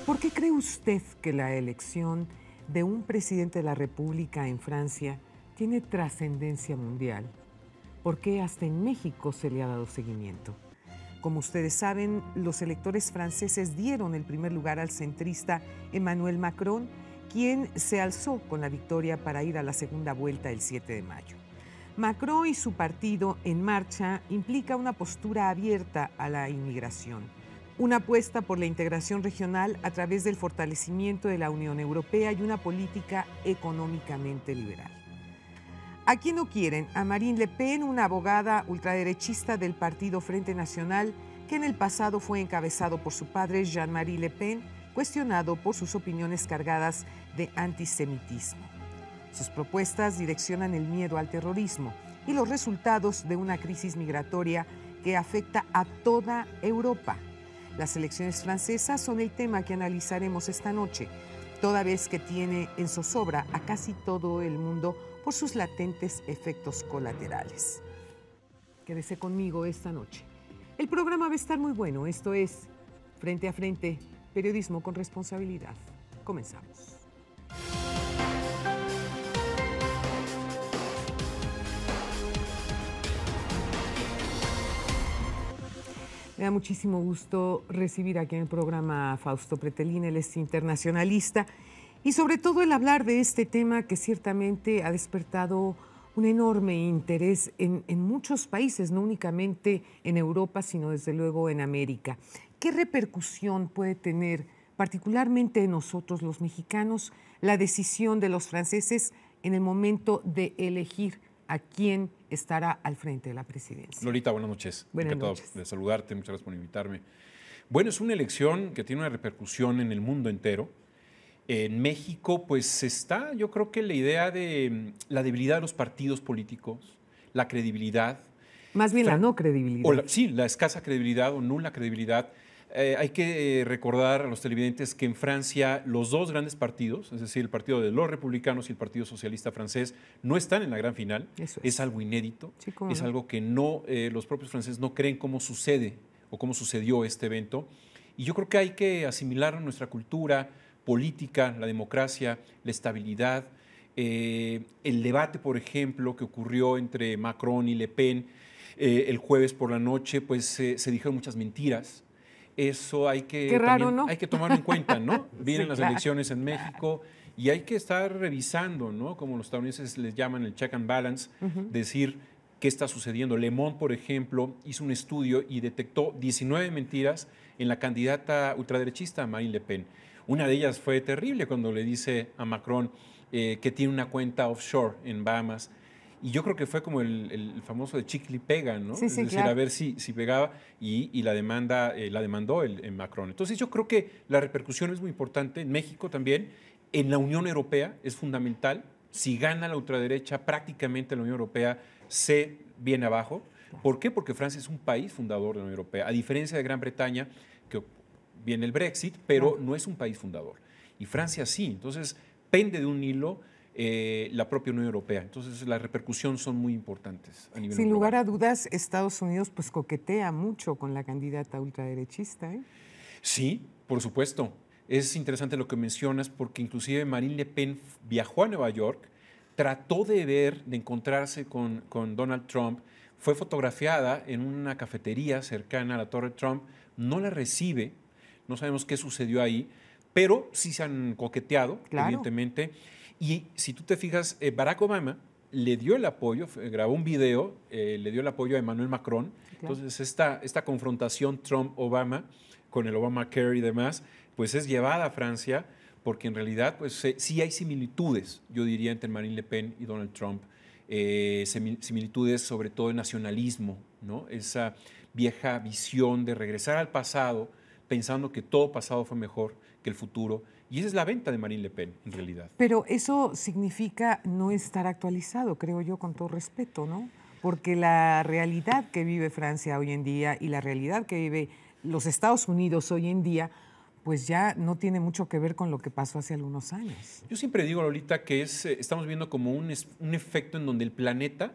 ¿Por qué cree usted que la elección de un presidente de la República en Francia tiene trascendencia mundial? ¿Por qué hasta en México se le ha dado seguimiento? Como ustedes saben, los electores franceses dieron el primer lugar al centrista Emmanuel Macron, quien se alzó con la victoria para ir a la segunda vuelta el 7 de mayo. Macron y su partido En Marcha implica una postura abierta a la inmigración, una apuesta por la integración regional a través del fortalecimiento de la Unión Europea y una política económicamente liberal. ¿A quién no quieren? A Marine Le Pen, una abogada ultraderechista del Partido Frente Nacional, que en el pasado fue encabezado por su padre Jean-Marie Le Pen, cuestionado por sus opiniones cargadas de antisemitismo. Sus propuestas direccionan el miedo al terrorismo y los resultados de una crisis migratoria que afecta a toda Europa. Las elecciones francesas son el tema que analizaremos esta noche, toda vez que tiene en zozobra a casi todo el mundo por sus latentes efectos colaterales. Quédese conmigo esta noche. El programa va a estar muy bueno. Esto es Frente a Frente, periodismo con responsabilidad. Comenzamos. Me da muchísimo gusto recibir aquí en el programa a Fausto Pretelín, él es internacionalista, y sobre todo el hablar de este tema que ciertamente ha despertado un enorme interés en muchos países, no únicamente en Europa, sino desde luego en América. ¿Qué repercusión puede tener, particularmente en nosotros los mexicanos, la decisión de los franceses en el momento de elegir a quién estará al frente de la presidencia? Lolita, buenas noches. Buenas noches. De saludarte, muchas gracias por invitarme. Bueno, es una elección que tiene una repercusión en el mundo entero. En México, pues está, yo creo que la idea de la debilidad de los partidos políticos, la credibilidad. Más bien la no credibilidad. Sí, la escasa credibilidad o nula credibilidad. Hay que recordar a los televidentes que en Francia los dos grandes partidos, es decir, el partido de los republicanos y el Partido Socialista francés, no están en la gran final. Eso es algo inédito, sí, es algo que los propios franceses no creen cómo sucede o cómo sucedió este evento. Y yo creo que hay que asimilar a nuestra cultura política, la democracia, la estabilidad, el debate, por ejemplo, que ocurrió entre Macron y Le Pen el jueves por la noche, pues se dijeron muchas mentiras. Eso hay que, qué raro, ¿no? hay que tomarlo en cuenta, ¿no? Vienen Sí, las claro. elecciones en México y hay que estar revisando, ¿no? Como los estadounidenses les llaman el check and balance, decir qué está sucediendo. Le Monde, por ejemplo, hizo un estudio y detectó 19 mentiras en la candidata ultraderechista Marine Le Pen. Una de ellas fue terrible cuando le dice a Macron que tiene una cuenta offshore en Bahamas. Y yo creo que fue como el famoso de chicle y pega, ¿no? Sí, es decir, claro. a ver si pegaba y la demandó el Macron. Entonces yo creo que la repercusión es muy importante en México también, en la Unión Europea es fundamental. Si gana la ultraderecha, prácticamente la Unión Europea se viene abajo. ¿Por qué? Porque Francia es un país fundador de la Unión Europea, a diferencia de Gran Bretaña, que viene el Brexit, pero no es un país fundador. Y Francia sí, entonces pende de un hilo la propia Unión Europea. Entonces, las repercusiones son muy importantes a nivel Sin global. lugar a dudas, Estados Unidos pues coquetea mucho con la candidata ultraderechista, ¿eh? Sí, por supuesto. Es interesante lo que mencionas porque inclusive Marine Le Pen viajó a Nueva York, trató de encontrarse con Donald Trump, fue fotografiada en una cafetería cercana a la Torre Trump, no la recibe, no sabemos qué sucedió ahí, pero sí se han coqueteado, claro, evidentemente. Y si tú te fijas, Barack Obama le dio el apoyo, grabó un video, le dio el apoyo a Emmanuel Macron. Sí, claro. Entonces, esta confrontación Trump-Obama con el Obamacare y demás, pues es llevada a Francia, porque en realidad pues, sí hay similitudes, yo diría, entre Marine Le Pen y Donald Trump. Similitudes sobre todo en nacionalismo, ¿no? Esa vieja visión de regresar al pasado, pensando que todo pasado fue mejor que el futuro. Y esa es la venta de Marine Le Pen, en realidad. Pero eso significa no estar actualizado, creo yo, con todo respeto, ¿no? Porque la realidad que vive Francia hoy en día y la realidad que vive los Estados Unidos hoy en día, pues ya no tiene mucho que ver con lo que pasó hace algunos años. Yo siempre digo, Lolita, que estamos viendo como un efecto en donde el planeta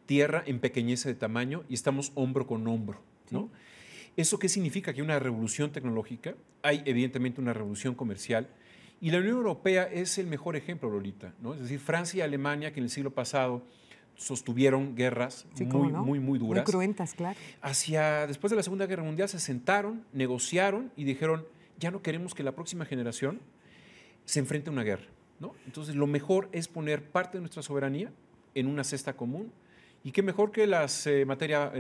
Tierra empequeñece de tamaño y estamos hombro con hombro, ¿no? ¿Eso qué significa? Que hay una revolución tecnológica, hay evidentemente una revolución comercial, y la Unión Europea es el mejor ejemplo, Lolita, ¿no? Es decir, Francia y Alemania, que en el siglo pasado sostuvieron guerras Sí, cómo no. muy Muy duras. cruentas, claro. Después de la Segunda Guerra Mundial se sentaron, negociaron y dijeron, ya no queremos que la próxima generación se enfrente a una guerra, ¿no? Entonces, lo mejor es poner parte de nuestra soberanía en una cesta común. Y qué mejor que las materia,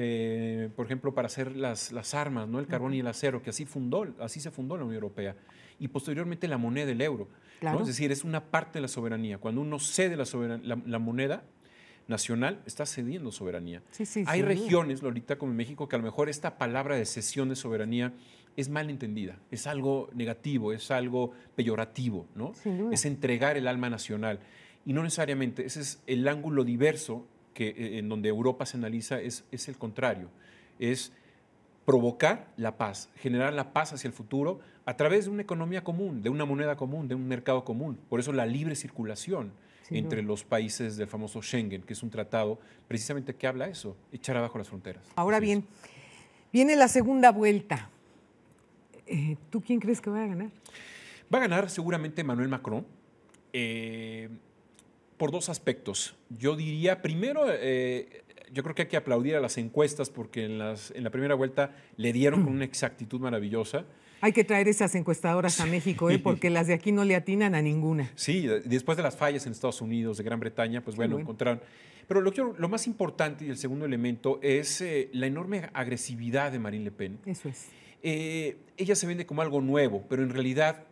por ejemplo, para hacer las armas, ¿no? El carbón y el acero, que así se fundó la Unión Europea. Y posteriormente la moneda, el euro. Claro. ¿No? Es decir, es una parte de la soberanía. Cuando uno cede la moneda nacional, está cediendo soberanía. Sí, sí, Hay sin regiones, Lolita, como en México, que a lo mejor esta palabra de cesión de soberanía es mal entendida, es algo negativo, es algo peyorativo, ¿no? Sin duda. Es entregar el alma nacional. Y no necesariamente, ese es el ángulo diverso que en donde Europa se analiza, es el contrario, es provocar la paz, generar la paz hacia el futuro a través de una economía común, de una moneda común, de un mercado común. Por eso la libre circulación entre los países del famoso Schengen, que es un tratado precisamente que habla eso, echar abajo las fronteras. Ahora bien, viene la segunda vuelta. ¿Tú quién crees que va a ganar? Va a ganar seguramente Emmanuel Macron. Por dos aspectos. Yo diría, primero, yo creo que hay que aplaudir a las encuestas porque en la primera vuelta le dieron con una exactitud maravillosa. Hay que traer esas encuestadoras a México, porque las de aquí no le atinan a ninguna. Sí, después de las fallas en Estados Unidos, de Gran Bretaña, pues bueno, encontraron. Pero lo más importante y el segundo elemento es la enorme agresividad de Marine Le Pen. Eso es. Ella se vende como algo nuevo, pero en realidad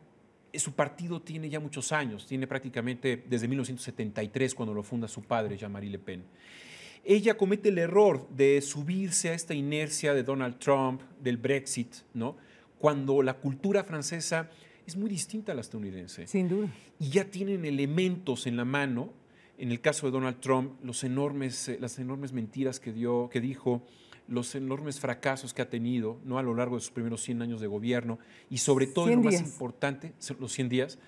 su partido tiene ya muchos años, tiene prácticamente desde 1973, cuando lo funda su padre, Jean-Marie Le Pen. Ella comete el error de subirse a esta inercia de Donald Trump, del Brexit, ¿no? Cuando la cultura francesa es muy distinta a la estadounidense. Sin duda. Y ya tienen elementos en la mano, en el caso de Donald Trump, las enormes mentiras que dijo, los enormes fracasos que ha tenido, ¿no? A lo largo de sus primeros 100 años de gobierno, y sobre todo, lo más importante, los 100 días,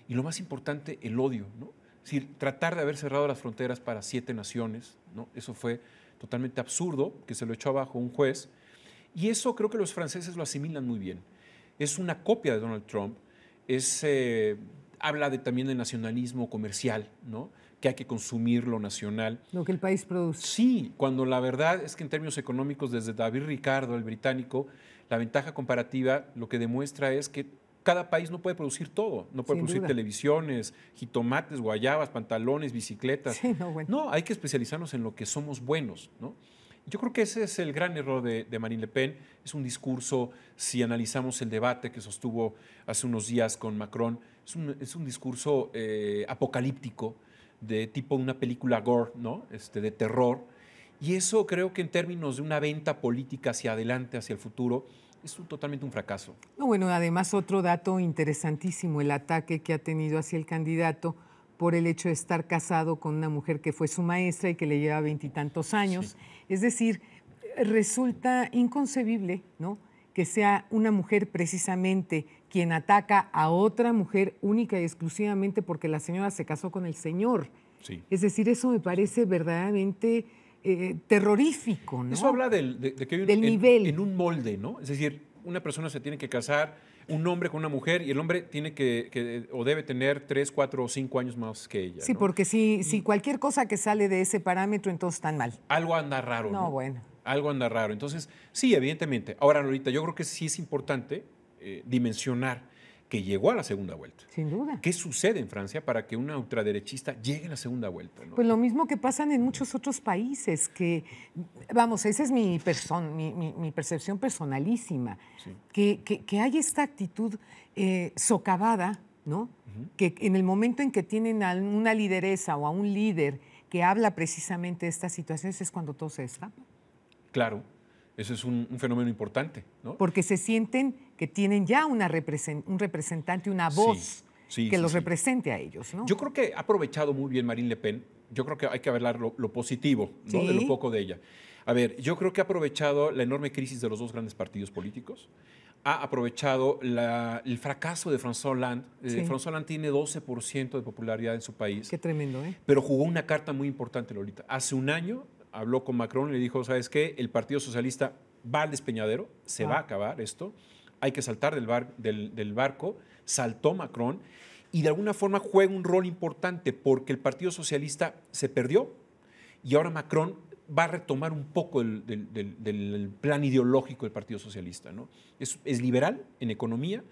y lo más importante, el odio, ¿no? Es decir, tratar de haber cerrado las fronteras para 7 naciones, ¿no? Eso fue totalmente absurdo, que se lo echó abajo un juez, y eso creo que los franceses lo asimilan muy bien. Es una copia de Donald Trump, habla también de nacionalismo comercial, ¿no? Que hay que consumir lo nacional. Lo que el país produce. Sí, cuando la verdad es que en términos económicos, desde David Ricardo, el británico, la ventaja comparativa lo que demuestra es que cada país no puede producir todo. No puede producir televisiones, jitomates, guayabas, pantalones, bicicletas. Sí, bueno. No, hay que especializarnos en lo que somos buenos, ¿no? Yo creo que ese es el gran error de Marine Le Pen. Es un discurso, si analizamos el debate que sostuvo hace unos días con Macron, es un discurso apocalíptico, de tipo una película gore, ¿no? De terror. Y eso creo que en términos de una venta política hacia adelante, hacia el futuro, es totalmente un fracaso. No, bueno, además otro dato interesantísimo, el ataque que ha tenido hacia el candidato por el hecho de estar casado con una mujer que fue su maestra y que le lleva 20 y tantos años. Sí. Es decir, resulta inconcebible, ¿no?, que sea una mujer precisamente quien ataca a otra mujer única y exclusivamente porque la señora se casó con el señor. Sí. Es decir, eso me parece verdaderamente terrorífico, ¿no? Eso habla de que hay del nivel. En un molde, ¿no? Es decir, una persona se tiene que casar, un hombre con una mujer, y el hombre tiene o debe tener 3, 4 o 5 años más que ella. Sí, ¿no? Porque si cualquier cosa que sale de ese parámetro, entonces están mal. Algo anda raro, ¿no? No, bueno. Algo anda raro. Entonces, sí, evidentemente. Ahora, Lolita, yo creo que sí es importante dimensionar que llegó a la segunda vuelta. Sin duda. ¿Qué sucede en Francia para que una ultraderechista llegue a la segunda vuelta, ¿no? Pues lo mismo que pasa en muchos otros países, que, vamos, esa es mi percepción personalísima, sí. que hay esta actitud socavada, ¿no? Que en el momento en que tienen a una lideresa o a un líder que habla precisamente de estas situaciones es cuando todo se destapa. Claro, eso es un fenómeno importante, ¿no? Porque se sienten que tienen ya un representante, una voz que los represente a ellos, ¿no? Yo creo que ha aprovechado muy bien Marine Le Pen. Yo creo que hay que hablar lo positivo, ¿no? De lo poco de ella. A ver, yo creo que ha aprovechado la enorme crisis de los dos grandes partidos políticos. Ha aprovechado el fracaso de François Hollande. François Hollande tiene 12% de popularidad en su país. Qué tremendo, ¿eh? Pero jugó una carta muy importante, Lolita. Hace un año habló con Macron y le dijo, ¿sabes qué? El Partido Socialista va al despeñadero, se va a acabar esto, hay que saltar del barco, saltó Macron y de alguna forma juega un rol importante porque el Partido Socialista se perdió y ahora Macron va a retomar un poco del plan ideológico del Partido Socialista, ¿no? Es liberal en economía.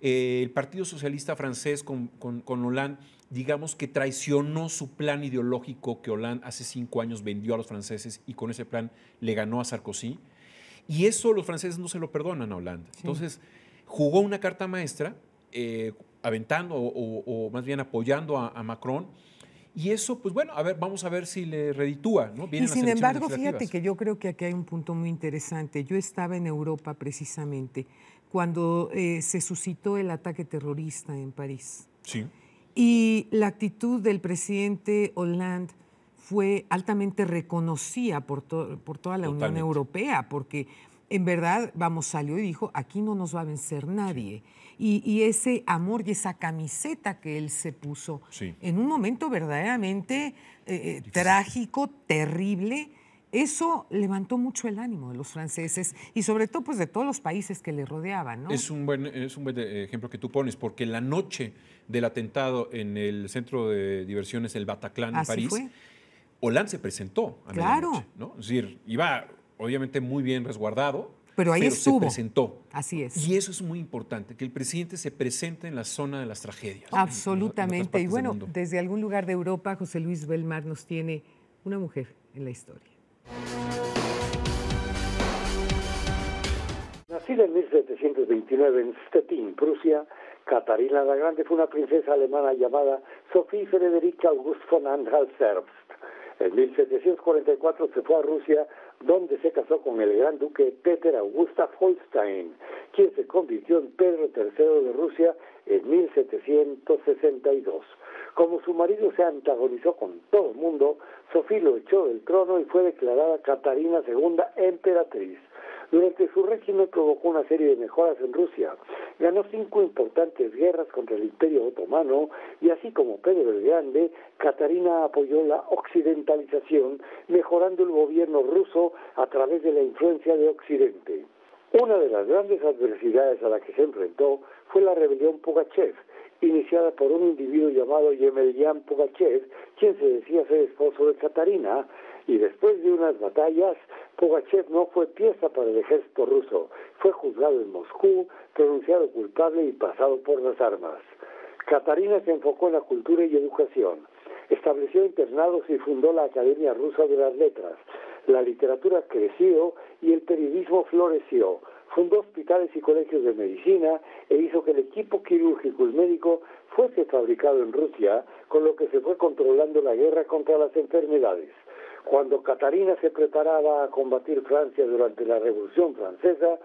El Partido Socialista francés con Hollande, digamos que traicionó su plan ideológico que Hollande hace 5 años vendió a los franceses y con ese plan le ganó a Sarkozy. Y eso los franceses no se lo perdonan a Hollande. Sí. Entonces, jugó una carta maestra, aventando o más bien apoyando a Macron. Y eso, pues bueno, vamos a ver si le reditúa, ¿no? Y sin embargo, fíjate que yo creo que aquí hay un punto muy interesante. Yo estaba en Europa precisamente cuando se suscitó el ataque terrorista en París. Sí. Y la actitud del presidente Hollande fue altamente reconocida por toda la Unión Europea, porque en verdad, salió y dijo, aquí no nos va a vencer nadie. Y ese amor y esa camiseta que él se puso en un momento verdaderamente trágico, terrible, eso levantó mucho el ánimo de los franceses y sobre todo pues de todos los países que le rodeaban, ¿no? Es un buen ejemplo que tú pones, porque la noche del atentado en el centro de diversiones El Bataclan en París, Hollande se presentó a medianoche, ¿no? Es decir, iba obviamente muy bien resguardado, pero estuvo. Se presentó. Así es. Y eso es muy importante, que el presidente se presente en la zona de las tragedias. Absolutamente. Y bueno, desde algún lugar de Europa, José Luis Belmar nos tiene una mujer en la historia. Nacida en 1729 en Stettin, Prusia, Catarina la Grande fue una princesa alemana llamada Sophie Friederike August von Anhalt-Zerbst. En 1744 se fue a Rusia, donde se casó con el gran duque Peter Augusta Holstein, quien se convirtió en Pedro III de Rusia en 1762. Como su marido se antagonizó con todo el mundo, Sofía lo echó del trono y fue declarada Catarina II emperatriz. Durante su régimen provocó una serie de mejoras en Rusia. Ganó 5 importantes guerras contra el Imperio Otomano y así como Pedro el Grande, Catarina apoyó la occidentalización, mejorando el gobierno ruso a través de la influencia de Occidente. Una de las grandes adversidades a la que se enfrentó fue la rebelión Pugachev, iniciada por un individuo llamado Yemelyan Pugachev, quien se decía ser esposo de Catarina, y después de unas batallas, Pugachev no fue pieza para el ejército ruso. Fue juzgado en Moscú, pronunciado culpable y pasado por las armas. Catarina se enfocó en la cultura y educación. Estableció internados y fundó la Academia Rusa de las Letras. La literatura creció y el periodismo floreció. Fundó hospitales y colegios de medicina e hizo que el equipo quirúrgico y médico fuese fabricado en Rusia, con lo que se fue controlando la guerra contra las enfermedades. Cuando Catarina se preparaba a combatir Francia durante la Revolución Francesa,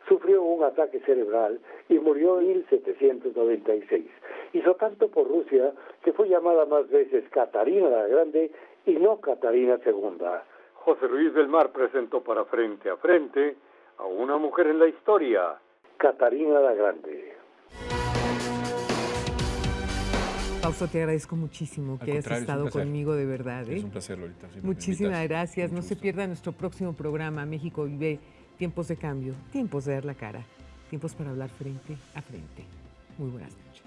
sufrió un ataque cerebral y murió en 1796. Hizo tanto por Rusia que fue llamada más veces Catarina la Grande y no Catarina II. José Luis Belmar presentó para Frente a Frente a una mujer en la historia, Catarina la Grande. Fausto, te agradezco muchísimo que hayas estado conmigo, de verdad. Es un placer, Lolita. Muchísimas gracias. No se pierda nuestro próximo programa, México Vive, tiempos de cambio, tiempos de dar la cara, tiempos para hablar frente a frente. Muy buenas noches.